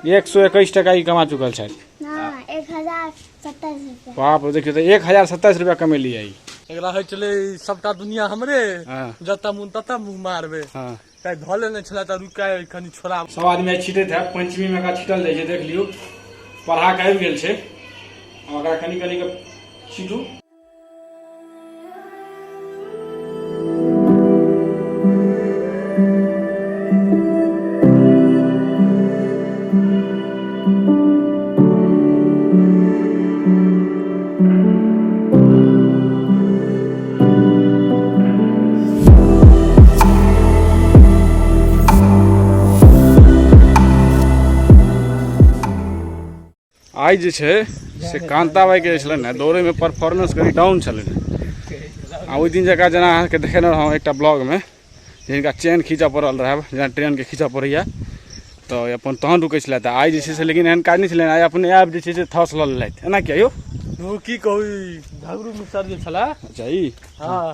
121 टका की कमा चुकल है। 1027 बाप रे, देखियो तो 1027 रुपया कमेलिए। एकरा है चले सबटा दुनिया हमरे जता मुन तता मुंह मारबे। हां काई धले ने छला त रुका खनी छोरा सब आदमी छिटे थे पंचमी में का छिटल जाय छै। देख लियो पढ़ा के आबि गेल छै, ओकरा कनी कनी के छिटू। आई जे छै से कांता बाई के छलै ने दौड़े में परफॉर्मेंस कनी डाउन छलै। आ ओहि दिन जका जेना अहाँके देखेने रहौं एकटा ब्लॉग में जिनका चेन खींचा पड़ल रहे, जेना ट्रेन के खींचा पड़ैया तो अपन तहन रुकै छलै। तऽ आई जे छै से लेकिन एहन काज नहीं छलै। आई अपने आप जे छै से थस लऽ लेलथि। एना किया यौ? ओ की कहू झगड़ू मिसर जे छला। अच्छा ई हां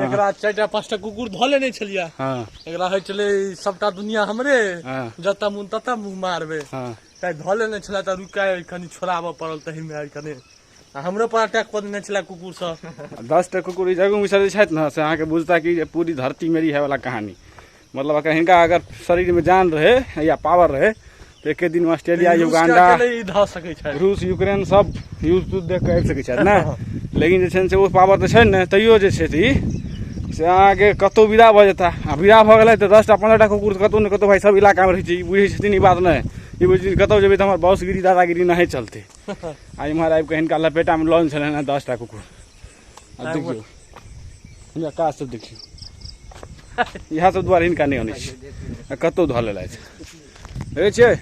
एकरा 4टा 5टा कुकुर धले नहीं छलिया। हां एकरा है चले सबटा दुनिया हमरे जता मुन तता मुंह मारबे। हां काई धले नहीं छला त रुका खनी छोराबे पड़ल तही में आई कने हमरो पर अटैक कर देने छला कुकुर से। 10 टा कुकुर ई जगह मिसर जे छथि न से अहाँके बुझता कि पूरी धरती मेरी है वाला कहानी। मतलब अगर हिनका अगर शरीर में जान रहे या पावर रहे तो एक दिन में ऑस्ट्रेलिया, युगांडा, रूस, यूक्रेन सब युद्ध देख के आबि सकै छथि ने। लेकिन जे छै से ओ पावर तो छै ने, तैयो जे छै से अहाँके कतौ विदा भऽ जेता। आ विदा भऽ गेलै तऽ 10 टा 15 टा कुकुर कतौ ने कतौ भाई सब इलाका में रहै छै। बुझै छथिन ई बात नहीं। ई बुझिन कतौ जेबै तऽ हमर बॉसगिरी दादागिरी नहीं चलते। आ इम्हर आबि के हिनका लपेटा में लॉन्च छलै ने 10 टा कुकुर। आ देखियो हिनका काज सब देखियो, इएह सब दुआरे हिनका नहीं आनै छै। कतौ धऽ लेलथि देखै छियै।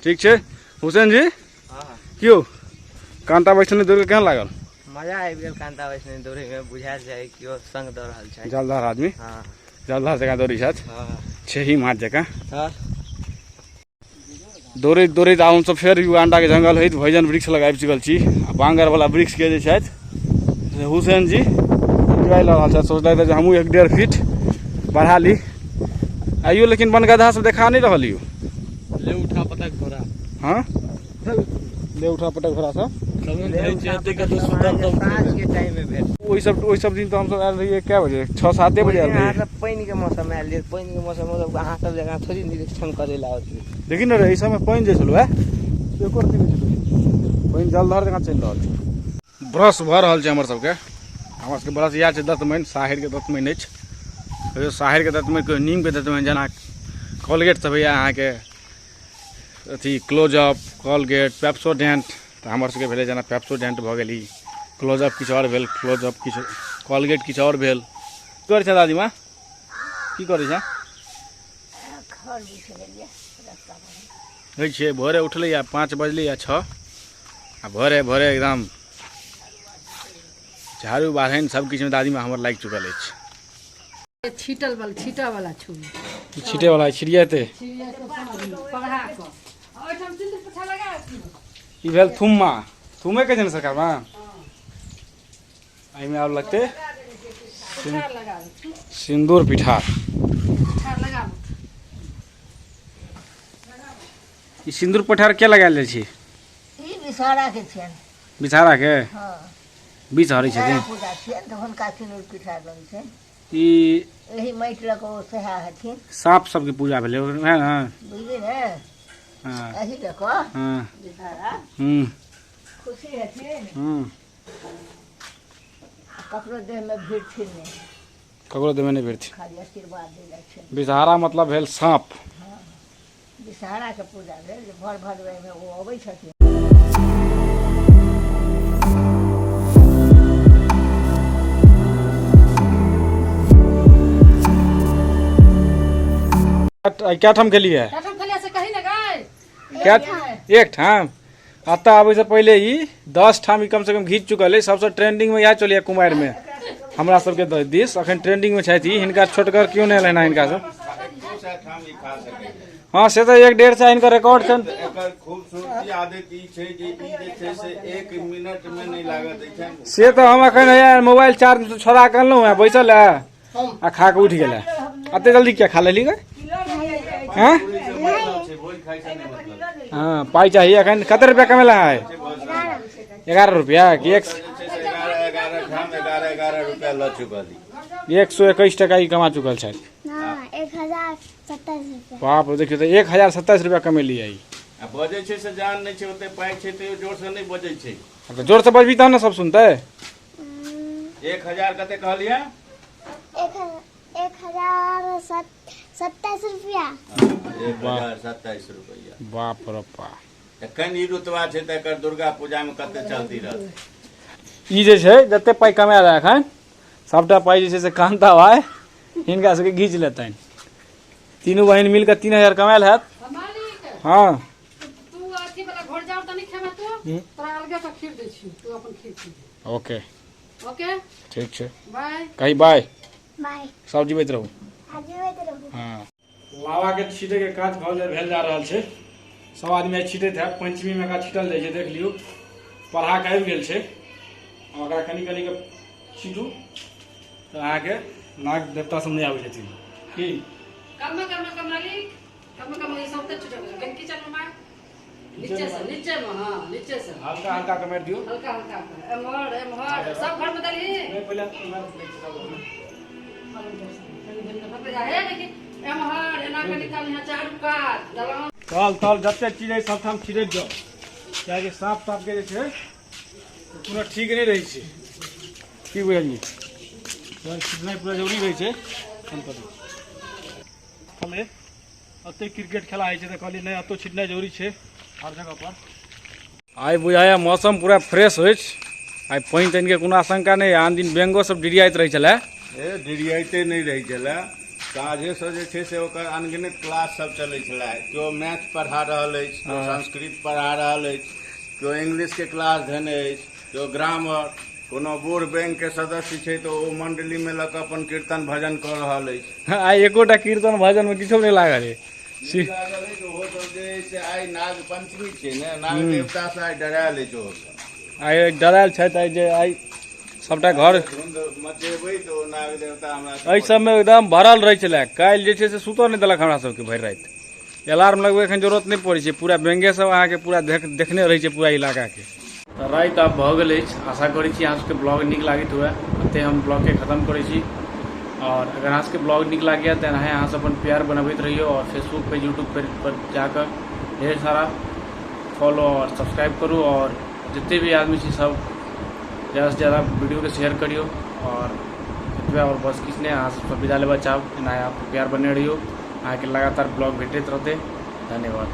ठीक छै हुसैन जी। क्यों कांता वैष्णो दौड़ के केहन लागल? मजा आबि गेल कांता वैष्णो दौड़े में। बुझायल जाय कि ओ संग दौड़ रहल छै। जलधार आदमी। हां जलधार जगह दौड़ी छथि। हां छही माछ जगह। हां दौड़ैत दौड़ैत आब हमसब फेर युगांडा के जंगल होइत भैजन वृक्ष लग आबि चुकल छी। आ बांगर वाला वृक्ष के जे छथि हुसैन जी एंजॉय लऽ रहल छथि। सोचलथि जे हमहूँ 1.5 फीट बढ़ा ली। आइयो लेकिन बनगदहा सब देखा नहीं रहल यौ। ले उठा पटक घोड़ा। हां ले उठा पटक घोड़ा सब साँझ के टाइम में भेट। ओहि सब दिन तो हम सब आयल रहिए कै बजे? 6-7 बजे आयल रहिए। मतलब पानी के मौसम में आयल रहिए। पानी के मौसम में अहाँ सब जगह थोड़ी निरीक्षण करे ला आउत। देखिन रे ई समय पानी जे छलो एको रती नहीं छलो। पानी जलधार जगह चलि रहल छै। ब्रश भऽ रहल छै हमर सबके। हमर सबके ब्रश इएह छै दतमनि, साहिर के दतमनि अछि। कहियो साहिर के दतमनि, कहियो नीम के दतमनि। जेना कोलगेट सब होइए अहाँके अथी क्लोजअप, कोलगेट, पेप्सोडेंट। तऽ हमर सबके भेलै जेना पेप्सोडेंट भऽ गेल, ई क्लोजअप किछु आओर भेल, क्लोजअप किछु, कोलगेट किछु आओर भेल। की करै छै दादीमाँ? की करै छै? होइ छै भोरे उठलै या 5 बजलै या 6 आ भोरे भोरे एकदम झाड़ू बाढ़नि सब किछु में दादीमाँ हमर लागि चुकल अछि। छीटल वाला छीटा वाला छुई छीटे वाला छिड़ियाते पढ़ा को ओठम सिंदूर पोछा लगा। ई भेल थुम्मा। थुम्मे के छै ने सरकार में। एहिमे आब लगते सिंदूर पिठार। ई सिंदूर पिठार के लगायल जाइ छै? ई विषहारा के छै। बिछारा के? हां बीच हरै छथिन। पूजा छै तखन का सिंदूर पिठार लग छै। ई एही माटि लग ओ सेहा हथिन। सांप सबके पूजा भेलै है ना? बुझली ने। हां एही लग हां विषहारा खुशी हथिन। ककरो देह में भीड़ थिन नहीं। ककरो देह में नहीं भीड़ थी। खाली आशीर्वाद देले छै। विषहारा मतलब भेल सांप। हां विषहारा के पूजा भेल जे भर भरवे में ओ अबै छथिन। क्या ठाम खेलिए? क्या एक ठाम? अतः आबे से पहले ही 10 ठाम कम से कम घीच चुकल है। सबसे ट्रेंडिंग में यह चलिए कुमार में हमरा सबके दिस अखन ट्रेंडिंग में छथि। हिनका छोटकर क्यों नहीं लेना हिनका सब? हाँ से तो 1-1.5 से हिनका रिकॉर्ड छन। खूबसूरती आदत ई छै जे ई जे छै से 1 मिनट में नहीं लागत छै। से तो हम अखन यार मोबाइल चार्ज छोड़ा के अनलहुं है, बैसल है आ खा के उठ गेल है। अते जल्दी क्या खा लेली गए? हैं? छै भोज खाइ छै नहि मतलब हाँ पाई चाहिए अखन कते रुपया कमेला है 11 रुपया कि जे छै से 11 ठाम 11 रुपया लऽ चुकल 121 टका ही कमा चुकल छै। 1027 रुपया। बाप रे देखियो तो 1027 रुपया कमेली है। आ बजै छै से जान नहि छै ओते पाइ छै तैयो जोर से नहि बजै छै। तो जोर से बजबी तब ना सब सुनते। 1000 कते कहलिया 1027 रुपया। 1027 रुपया। बाप रे बाप एखन ई रुतबा छै तऽ एकर दुर्गा पूजा में कते चलती रहत। ई जे छै जते पाई कमायल है एखन सबटा पाई जे छै से कांता भाई हिनका सबके घीच लेतन। तीनों बहन मिलकर 3000 कमायल है। मालिक हाँ तू अथी वाला घोड़ जाओ त नहीं खेबे तू तोरा अलगे से खीर दै छी तू अपन खीर पी। ओके ओके ठीक छै बाय कही बाय बाय। सब जीवित रहू। आज में रहू। हाँ लावा के छीटे के काज भेल जा रहल छै। सब आदमी छीटैत है पंचमी में का छीटल जाइ छै देख लियो पढ़ा के आबि गेल छै। ओकरा कनी कनी के छीटू तो अहाँ के नाग देवता सब नहीं आबै छथिन की कम मालिक कम ये सब छुटे गंदगी चल मार नीचे में हां नीचे से हल्का हल्का कमेर दियो। हल्का एमहर सब घर में डाली नहीं पहले है लेकिन एमहर एना के निकाल यहाँ चारू काट दलान तल जते चीज है सब ठाम छिड़क जाओ कियाकि साफ साफ के जे छै पूरा ठीक नहीं रही छै की बुझलिए छिटनाइ पूरा जरूरी रहै छै। हमें अते क्रिकेट खेला होइ छै तऽ कहलिए नहीं अतो छिटनाइ जरूरी छै हर जगह पर। आइ बुझाया मौसम पूरा फ्रेश होइ छै। आइ पानि तानि के कोनो आशंका नहीं। आन दिन बैंगो सब डिरियाइत रहै छलै डिरियाइते नहीं रही छलै। साँझे से जे छै से ओकर अनगिनत क्लास सब चलै छलै। केओ मैथ पढ़ा रहल अछि, केओ संस्कृत पढ़ा रहल अछि, केओ इंग्लिश के क्लास देने अछि, केओ ग्रामर, कोनो बूढ़ बैंक के सदस्य छै तो ओ मंडली में लग अपन कीर्तन भजन कर रहल अछि। आइ एकोटा कीर्तन भजन में किछो नहीं लागल है। लागल अछि ओहो सब जे है से आइ नाग पंचमी छै ने नाग देवता से आइ डरायल अछि ओहो सब। आइ डरायल छथि आइ जे आइ सबटा घर धुंध मचेबै तो नाग देवता हमरा एहि सबमे एकदम भरल रहै छलै। काल्हि जे छै से सुतो नहीं देलक हमरा सबके भरि राति। अलार्म लगबै एखन जरूरत नहीं पड़ै छै। पूरा बैंगे सब अहाँके पूरा देखने रहै छै पूरा इलाका के। तो राति आब भऽ गेल अछि। आशा करै छी अहाँ सबके ब्लॉग नीक लागैत हुए। एते हम ब्लॉग के खत्म करै छी। और अगर अहाँ सबके ब्लॉग नीक लागैए तऽ अहाँ सब अपन प्यार बनबैत रहियो और फेसबुक पे यूट्यूब पर जाकर ढेर सारा फॉलो और सब्सक्राइब करू और जितने भी आदमी छी सब ज़्यादा से ज़्यादा वीडियो के शेयर करियो और बस किछु नहीं अहाँ सब विदा लेबऽ चाहब। एना आप प्यार बने रहियो। अहाँ के लगातार ब्लॉग भेटैत रहतै। धन्यवाद।